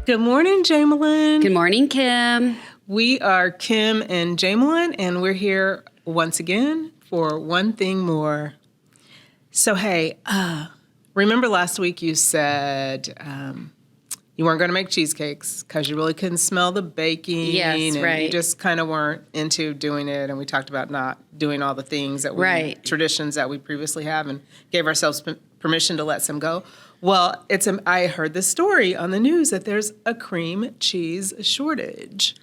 Good morning, Jamalyn. Good morning, Kim. We are Kim and Jamalyn, and we're here once again for One Thing More. So, hey, remember last week you said you weren't going to make cheesecakes because you really couldn't smell the baking. Yes, and right. You just kind of weren't into doing it, and we talked about not doing all the things that we traditions that we previously have, and gave ourselves permission to let some go. Well, I heard this story on the news that there's a cream cheese shortage.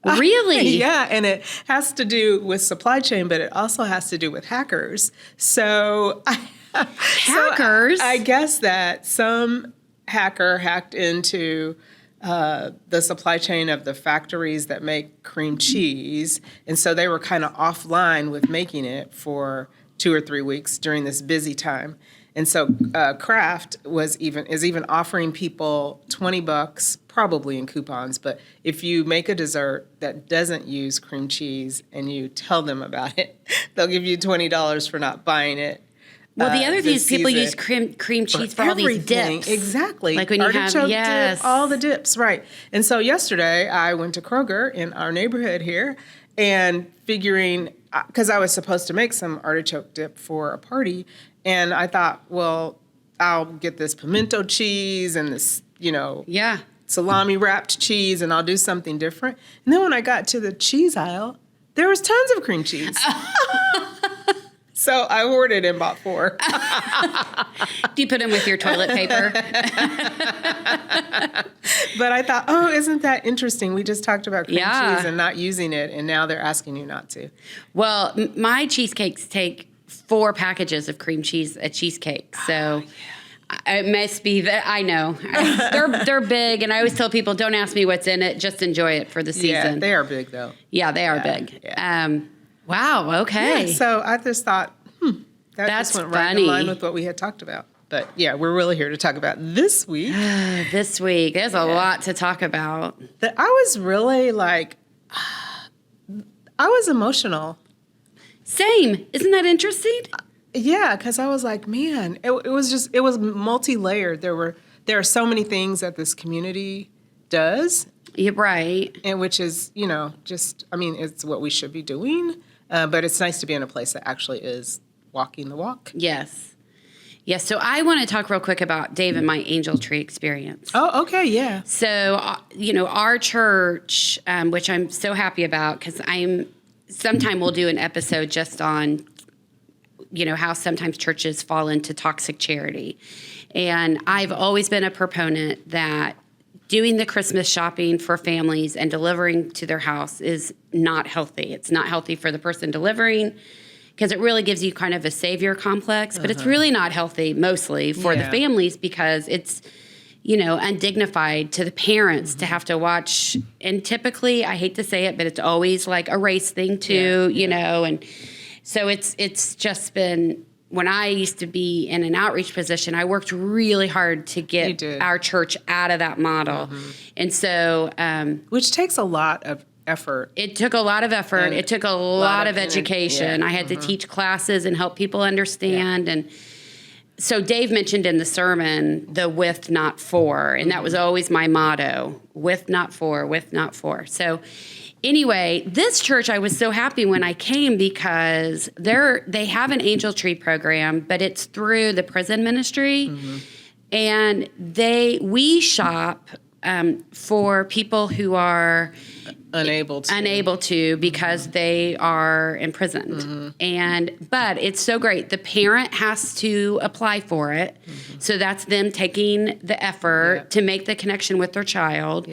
Really? Yeah, and it has to do with supply chain, but it also has to do with hackers. So, Hackers? I guess that some hacker hacked into the supply chain of the factories that make cream cheese, and so they were kind of offline with making it for 2 or 3 weeks during this busy time. And so Kraft is even offering people $20, probably in coupons, but if you make a dessert that doesn't use cream cheese and you tell them about it, they'll give you $20 for not buying it. Well, the other thing is people use cream cheese for all these dips. Exactly. Like when you have, dip, all the dips, right. And so yesterday I went to Kroger in our neighborhood here and figuring, because I was supposed to make some artichoke dip for a party, and I thought, well, I'll get this pimento cheese and this, salami wrapped cheese, and I'll do something different. And then when I got to the cheese aisle, there was tons of cream cheese. So I ordered and bought 4. Do you put them with your toilet paper? But I thought, isn't that interesting? We just talked about cream cheese and not using it, and now they're asking you not to. Well, my cheesecakes take 4 packages of cream cheese a cheesecake. So it must be that I know. They're big, and I always tell people, don't ask me what's in it, just enjoy it for the season. Yeah, they are big though. Yeah, they are big. Yeah. Wow, okay. Yeah, so I just thought, that's just went funny. right in line with what we had talked about. But yeah, we're really here to talk about this week. This week, there's a lot to talk about. That I was really I was emotional. Same. Isn't that interesting? Yeah, because I was like, man, it was multi-layered. There are so many things that this community does. You're right. And which is, it's what we should be doing. But it's nice to be in a place that actually is walking the walk. Yes. Yes. So I want to talk real quick about Dave and my angel tree experience. Oh, okay. Yeah. So, our church, which I'm so happy about, because sometime we'll do an episode just on, how sometimes churches fall into toxic charity. And I've always been a proponent that doing the Christmas shopping for families and delivering to their house is not healthy. It's not healthy for the person delivering because it really gives you kind of a savior complex, but it's really not healthy mostly for the families because it's, undignified to the parents to have to watch. And typically, I hate to say it, but it's always like a race thing too, and so it's just been. When I used to be in an outreach position, I worked really hard to get our church out of that model. And so... which takes a lot of effort. It took a lot of effort. It took a lot of education. I had to teach classes and help people understand. And so Dave mentioned in the sermon, the with, not for. And that was always my motto, with, not for, with, not for. So... Anyway, this church, I was so happy when I came because they have an angel tree program, but it's through the prison ministry. And we shop for people who are unable to because they are imprisoned. But it's so great. The parent has to apply for it. So that's them taking the effort to make the connection with their child.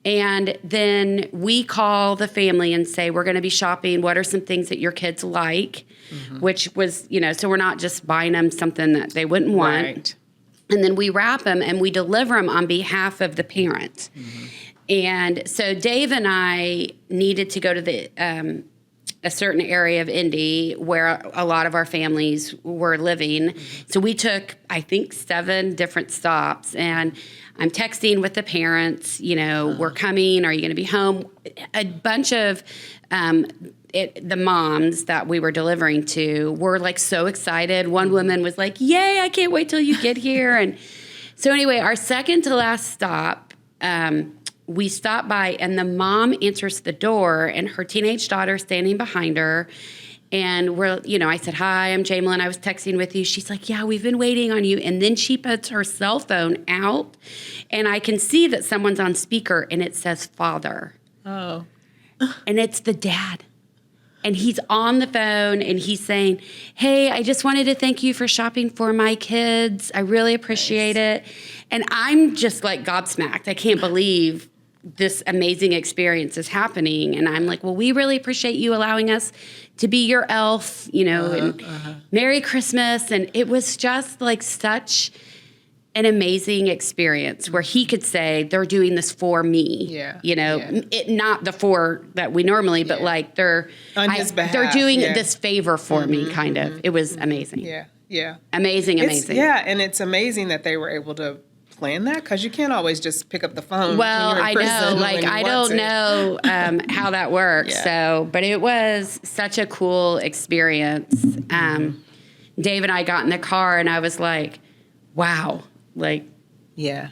And then we call the family and say, we're going to be shopping. What are some things that your kids like? Which was, so we're not just buying them something that they wouldn't want. Right. And then we wrap them and we deliver them on behalf of the parent. And so Dave and I needed to go to a certain area of Indy where a lot of our families were living. So we took, I think, 7 different stops. And I'm texting with the parents, we're coming. Are you going to be home? A bunch of the moms that we were delivering to were like so excited. One woman was like, yay, I can't wait till you get here. And so anyway, our second to last stop, we stop by, and the mom answers the door, and her teenage daughter standing behind her. And I said, "Hi, I'm Jamalyn. I was texting with you." She's like, "Yeah, we've been waiting on you." And then she puts her cell phone out, and I can see that someone's on speaker, and it says "Father." Oh. And it's the dad. And he's on the phone, and he's saying, "Hey, I just wanted to thank you for shopping for my kids. I really appreciate it." And I'm just like gobsmacked. I can't believe this amazing experience is happening. And I'm like, "Well, we really appreciate you allowing us to be your elf, and Merry Christmas." And it was just like such an amazing experience where he could say, "They're doing this for me." It not the for that we normally, but like they're on his behalf. They're doing this favor for me, kind of. It was amazing. Yeah. Amazing. And it's amazing that they were able to plan that, because you can't always just pick up the phone. Well, I know, like I don't know how that works. So, but it was such a cool experience. Dave and I got in the car, and I was like, "Wow." Like, it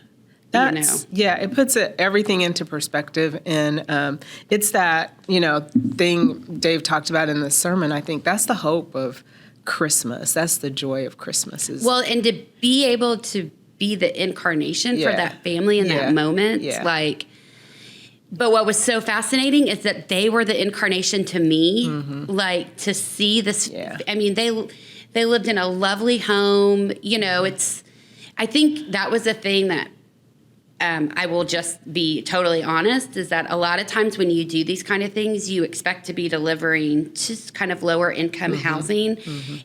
puts everything into perspective. And it's that, thing Dave talked about in the sermon. I think that's the hope of Christmas. That's the joy of Christmas. And to be able to be the incarnation for that family in that moment. But what was so fascinating is that they were the incarnation to me, like to see this. I mean, they lived in a lovely home. I think that was a thing that I will just be totally honest, is that a lot of times when you do these kind of things, you expect to be delivering just kind of lower income housing.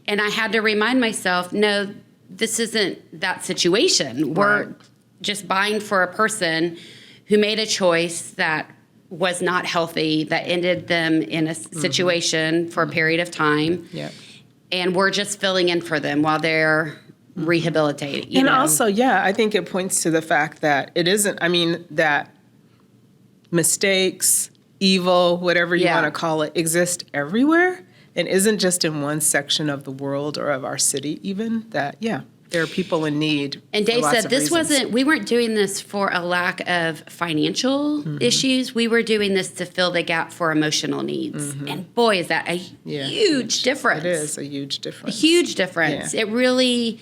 And I had to remind myself, no, this isn't that situation. We're just buying for a person who made a choice that was not healthy, that ended them in a situation for a period of time. And we're just filling in for them while they're rehabilitating. And also, I think it points to the fact that it isn't, that mistakes, evil, whatever you want to call it, exist everywhere and isn't just in one section of the world or of our city even, that, there are people in need. And Dave said we weren't doing this for a lack of financial issues. We were doing this to fill the gap for emotional needs. And boy, is that a huge difference. It is a huge difference. A huge difference. It really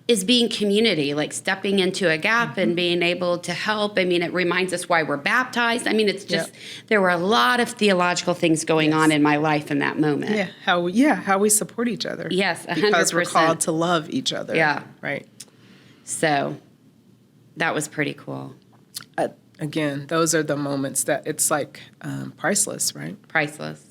is being community, like stepping into a gap and being able to help. It reminds us why we're baptized. It's just, there were a lot of theological things going on in my life in that moment. How we support each other. Yes, 100%. Because we're called to love each other. Right. So that was pretty cool. Again, those are the moments that it's like priceless, right? Priceless.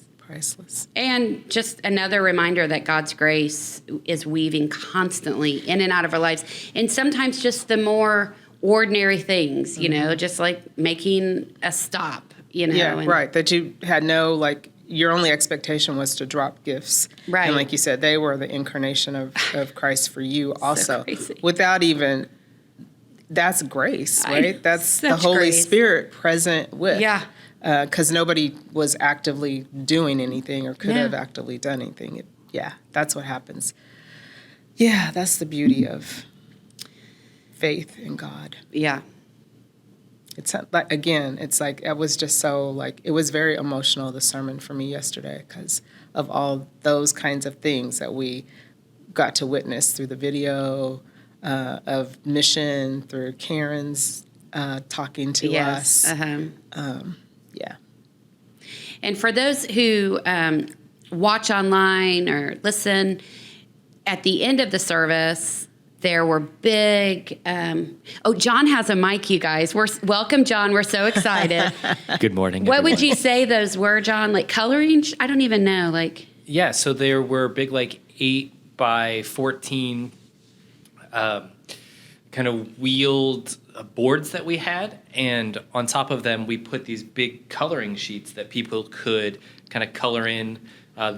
And just another reminder that God's grace is weaving constantly in and out of our lives. And sometimes just the more ordinary things, just like making a stop, That you had your only expectation was to drop gifts. Right. And like you said, they were the incarnation of Christ for you also. Crazy. Without even, that's grace, right? That's the Holy grace. Spirit present with. Yeah. Because nobody was actively doing anything or could have actively done anything. That's what happens. That's the beauty of faith in God. It's like, again, it's like, it was just so like, it was very emotional, the sermon for me yesterday, because of all those kinds of things that we got to witness through the video of mission, through Karen's talking to us. And for those who watch online or listen, at the end of the service, there were big. John has a mic, you guys. Welcome, John. We're so excited. Good morning. What would you say those were, John? Like coloring? I don't even know. So there were big, 8 by 14 kind of wheeled boards that we had, and on top of them we put these big coloring sheets that people could kind of color in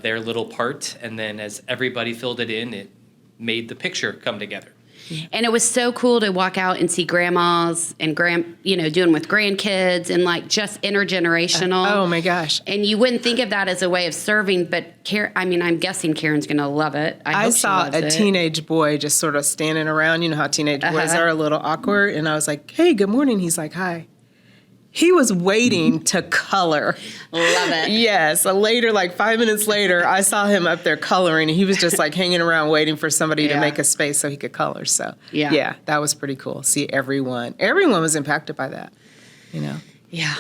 their little part, and then as everybody filled it in, it made the picture come together. And it was so cool to walk out and see grandmas and doing with grandkids and just intergenerational. Oh my gosh. And you wouldn't think of that as a way of serving, but I'm guessing Karen's going to love it. I saw a teenage boy just sort of standing around. You know how teenage boys are, a little awkward. And I was like, "Hey, good morning." He's like, "Hi." He was waiting to color. Love it. Yes. So later, like 5 minutes later, I saw him up there coloring. And he was just like hanging around waiting for somebody to make a space so he could color. So yeah, that was pretty cool. See everyone was impacted by that, you know? Yeah.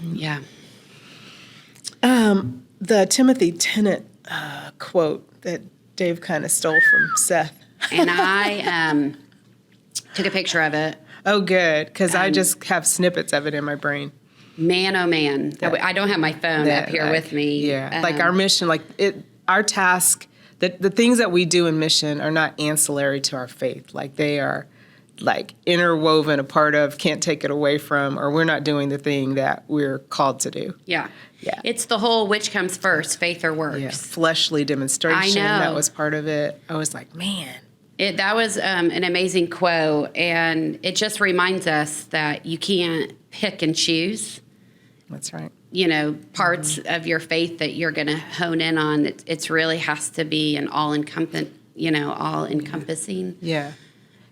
Yeah. The Timothy Tennant quote that Dave kind of stole from Seth. And I took a picture of it. Oh, good, because I just have snippets of it in my brain. Man, oh man. I don't have my phone up here with me. Yeah, like our mission, our task, the things that we do in mission are not ancillary to our faith. Like they are like interwoven, a part of, can't take it away from, or we're not doing the thing that we're called to do. Yeah. Yeah. It's the whole which comes first, faith or works. Yeah. Fleshly demonstration, I know. that was part of it. I was like, man. That was an amazing quote, and it just reminds us that you can't pick and choose. That's right. Parts of your faith that you're going to hone in on. It's really has to be an all-encompassing. Yeah.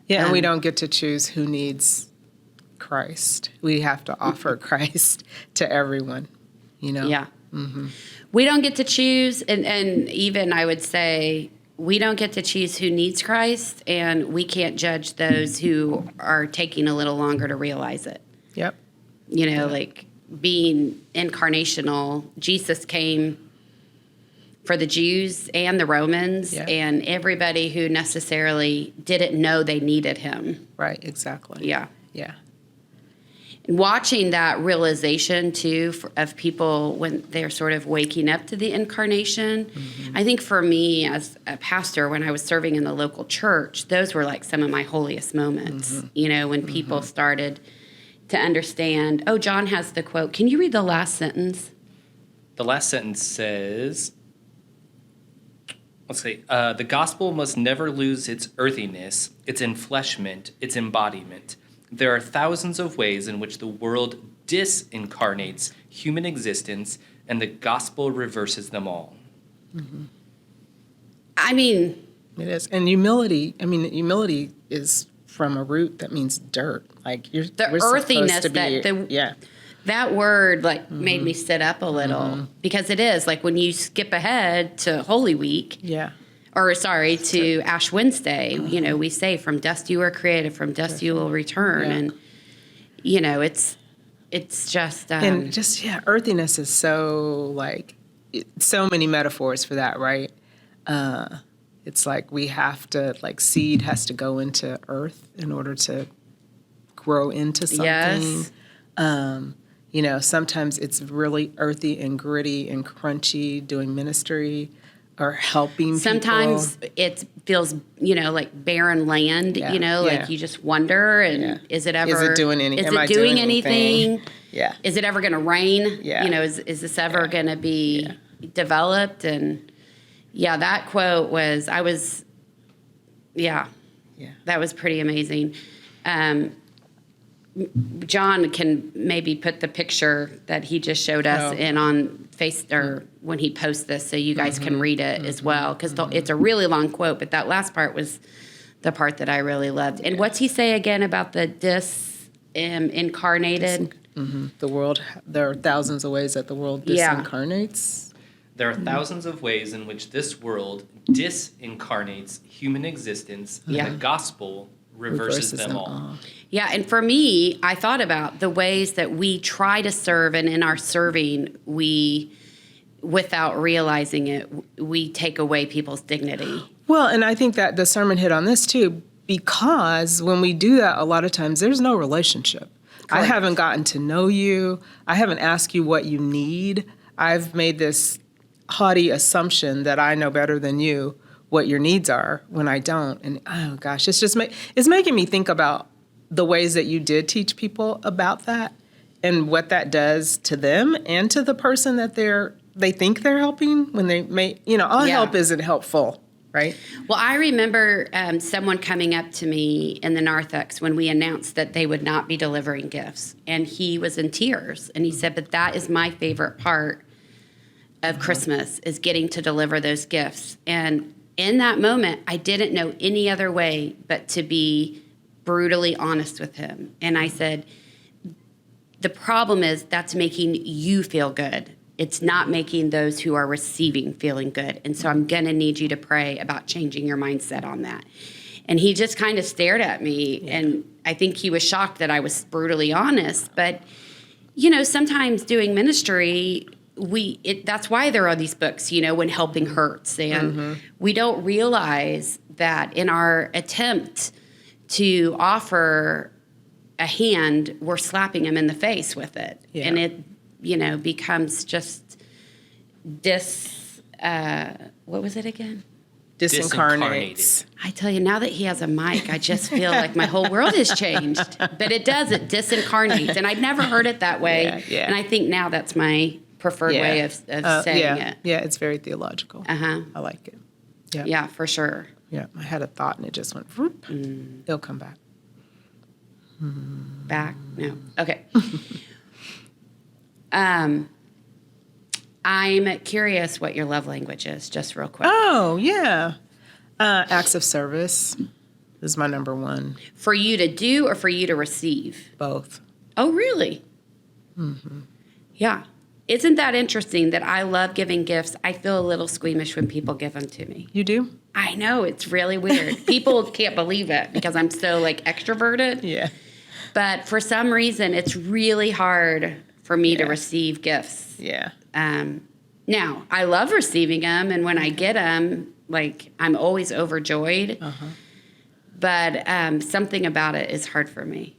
Yeah, and we don't get to choose who needs Christ. We have to offer Christ to everyone, Yeah. Mm-hmm. We don't get to choose, and even I would say, we don't get to choose who needs Christ, and we can't judge those who are taking a little longer to realize it. Yep. Like being incarnational, Jesus came for the Jews and the Romans and everybody who necessarily didn't know they needed him. Right, exactly. Yeah. Yeah. Watching that realization too of people when they're sort of waking up to the incarnation. I think for me as a pastor, when I was serving in the local church, those were like some of my holiest moments, when people started to understand, oh, John has the quote. Can you read the last sentence? The last sentence says, let's see, the gospel must never lose its earthiness, its enfleshment, its embodiment. There are thousands of ways in which the world disincarnates human existence, and the gospel reverses them all. I mean... It is. And humility is from a root that means dirt. Like we're earthiness supposed to be, that word made me sit up a little because it is like when you skip ahead to Holy Week. Yeah. To Ash Wednesday, we say from dust you were created, from dust you will return. And, it's just... and just, earthiness is so, so many metaphors for that, right? It's like we have to, seed has to go into earth in order to grow into something. Yes. Sometimes it's really earthy and gritty and crunchy doing ministry. Or helping Sometimes people. it feels, like barren land, like you just wonder, and is it ever... Is it doing anything? Yeah. Is it ever going to rain? Yeah. Is this ever going to be developed? And, that quote was, that was pretty amazing. John can maybe put the picture that he just showed us in on face or when he posts this, so you guys can read it as well, because it's a really long quote, but that last part was the part that I really loved. And what's he say again about the incarnated? The world. There are thousands of ways that the world disincarnates. There are thousands of ways in which this world disincarnates human existence, and the gospel reverses them all. Yeah, and for me, I thought about the ways that we try to serve, and in our serving, without realizing it, we take away people's dignity. Well, and I think that the sermon hit on this too, because when we do that, a lot of times there's no relationship. Correct. I haven't gotten to know you. I haven't asked you what you need. I've made this haughty assumption that I know better than you what your needs are when I don't. And oh gosh, it's making me think about the ways that you did teach people about that and what that does to them and to the person that they think they're helping when they may, all help isn't helpful, right? Well, I remember someone coming up to me in the narthex when we announced that they would not be delivering gifts, and he was in tears, and he said, but that is my favorite part of Christmas, is getting to deliver those gifts. And in that moment, I didn't know any other way but to be brutally honest with him. And I said, the problem is that's making you feel good. It's not making those who are receiving feeling good. And so I'm going to need you to pray about changing your mindset on that. And he just kind of stared at me. And I think he was shocked that I was brutally honest. But, sometimes doing ministry, that's why there are these books, when helping hurts. And we don't realize that in our attempt to offer a hand, we're slapping him in the face with it. Yeah. And it, becomes just what was it again? Disincarnates. I tell you, now that he has a mic, I just feel like my whole world has changed. But it does, it disincarnates. And I'd never heard it that way. Yeah. And I think now that's my preferred way of saying it. Yeah, it's very theological. I like it. Yeah. Yeah, for sure. Yeah, I had a thought and it just went, whoop. It'll come back. Back? No. Okay. I'm curious what your love language is, just real quick. Oh, yeah. Acts of service is my number one. For you to do or for you to receive? Both. Oh, really? Yeah. Isn't that interesting that I love giving gifts? I feel a little squeamish when people give them to me. You do? I know. It's really weird. People can't believe it because I'm so, extroverted. Yeah. But for some reason, it's really hard for me to receive gifts. Yeah. Now, I love receiving them, and when I get them, I'm always overjoyed. But something about it is hard for me.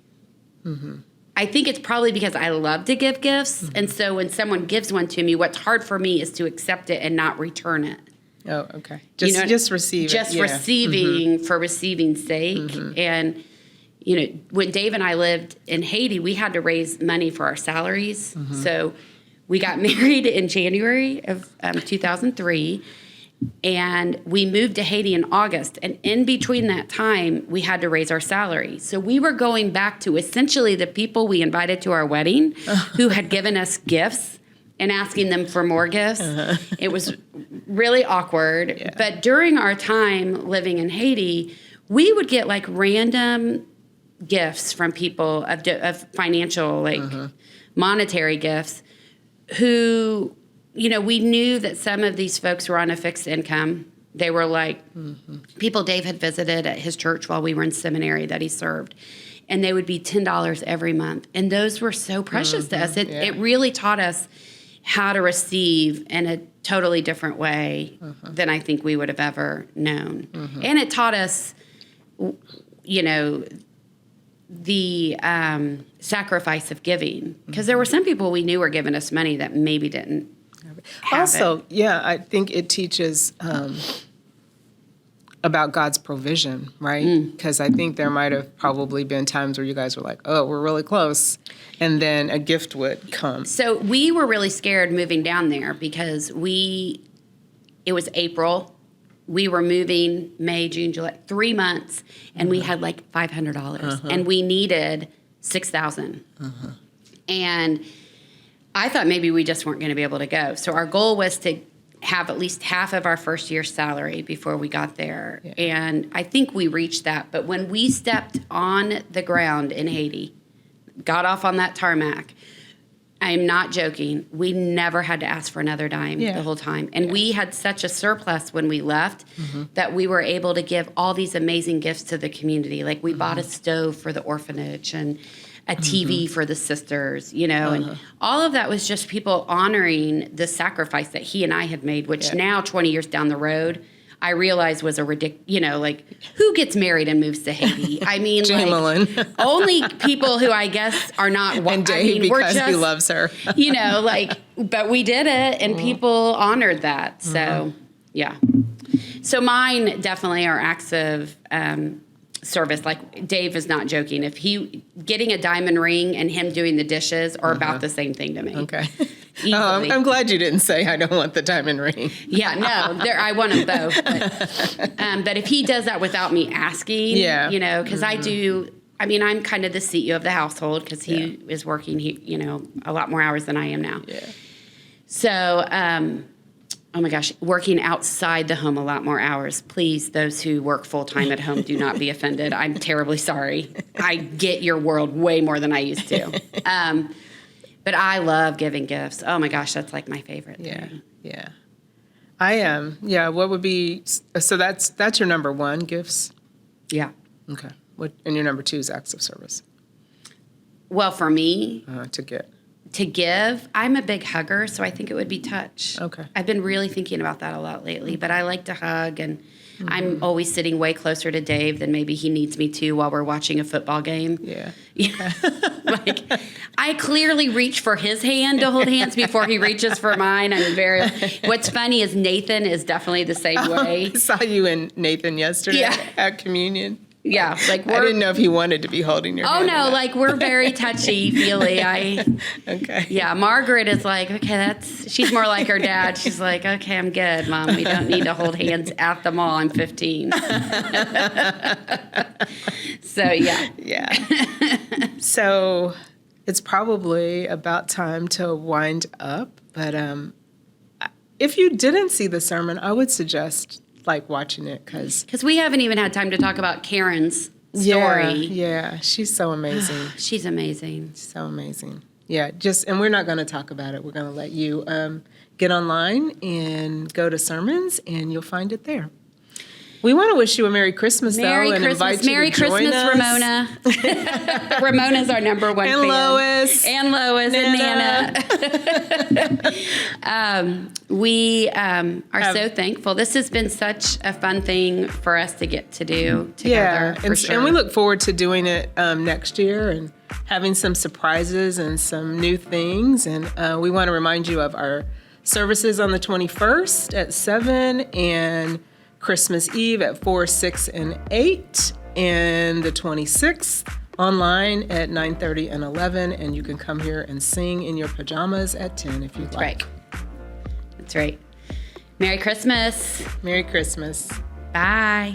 I think it's probably because I love to give gifts, and so when someone gives one to me, what's hard for me is to accept it and not return it. Oh, okay. Just receive just it. Receiving for receiving's sake. And, when Dave and I lived in Haiti, we had to raise money for our salaries. So we got married in January of 2003, and we moved to Haiti in August. And in between that time, we had to raise our salary. So we were going back to essentially the people we invited to our wedding who had given us gifts and asking them for more gifts. It was really awkward. Yeah. But during our time living in Haiti, we would get random gifts from people of financial, monetary gifts who, we knew that some of these folks were on a fixed income. They were people Dave had visited at his church while we were in seminary that he served. And they would be $10 every month. And those were so precious to us. It really taught us how to receive in a totally different way than I think we would have ever known. And it taught us, the sacrifice of giving. Because there were some people we knew were giving us money that maybe didn't have it. Yeah, I think it teaches about God's provision, right? Because I think there might have probably been times where you guys were like, oh, we're really close. And then a gift would come. So we were really scared moving down there because it was April. We were moving May, June, July, 3 months, and we had $500, and we needed $6,000. And I thought maybe we just weren't going to be able to go. So our goal was to have at least half of our first year's salary before we got there. Yeah. And I think we reached that. But when we stepped on the ground in Haiti, got off on that tarmac, I'm not joking. We never had to ask for another dime the whole time. And we had such a surplus when we left that we were able to give all these amazing gifts to the community. We bought a stove for the orphanage and a TV for the sisters, and all of that was just people honoring the sacrifice that he and I had made, which now 20 years down the road, I realized was a ridiculous, who gets married and moves to Haiti? I mean, Jamalyn. Only people who I guess are not. And Dave, because he loves her. But we did it, and people honored that. So, yeah. So mine definitely are acts of service. Dave is not joking. If getting a diamond ring and him doing the dishes are about the same thing to me. Okay. I'm glad you didn't say I don't want the diamond ring. Yeah, no, I want them both. But if he does that without me asking, because I do. I mean, I'm kind of the CEO of the household because he is working, a lot more hours than I am now. Yeah. So, oh my gosh, working outside the home a lot more hours. Please, those who work full-time at home, do not be offended. I'm terribly sorry. I get your world way more than I used to. But I love giving gifts. Oh my gosh, that's like my favorite thing. Yeah. I am. What would be, so that's your number one, gifts? Yeah. Okay. And your number two is acts of service? Well, for me, to give, I'm a big hugger, so I think it would be touch. Okay. I've been really thinking about that a lot lately, but I like to hug, and I'm always sitting way closer to Dave than maybe he needs me to while we're watching a football game. Yeah. Like, I clearly reach for his hand to hold hands before he reaches for mine. What's funny is Nathan is definitely the same way. I saw you and Nathan yesterday at communion. Yeah, like I didn't know if he wanted to be holding your hand. Oh no, like we're very touchy-feely. Okay. Yeah, Margaret is like, okay, she's more like her dad. She's like, okay, I'm good, Mom. We don't need to hold hands at the mall. I'm 15. So yeah. Yeah. So it's probably about time to wind up, but if you didn't see the sermon, I would suggest watching it because we haven't even had time to talk about Karen's story. Yeah, she's so amazing. She's amazing. So amazing. Yeah, and we're not going to talk about it. We're going to let you get online and go to sermons, and you'll find it there. We want to wish you a Merry Christmas, Merry and Christmas. invite you Merry to join Christmas, us. Ramona. Ramona's our number one and fan. Lois. And Lois and Nana. We are so thankful. This has been such a fun thing for us to get to do together. Yeah, and we look forward to doing it next year and having some surprises and some new things. And we want to remind you of our services on the 21st at 7 and Christmas Eve at 4, 6, and 8, and the 26th online at 9:30 and 11, and you can come here and sing in your pajamas at 10 if you'd like. That's right. Merry Christmas. Merry Christmas. Bye.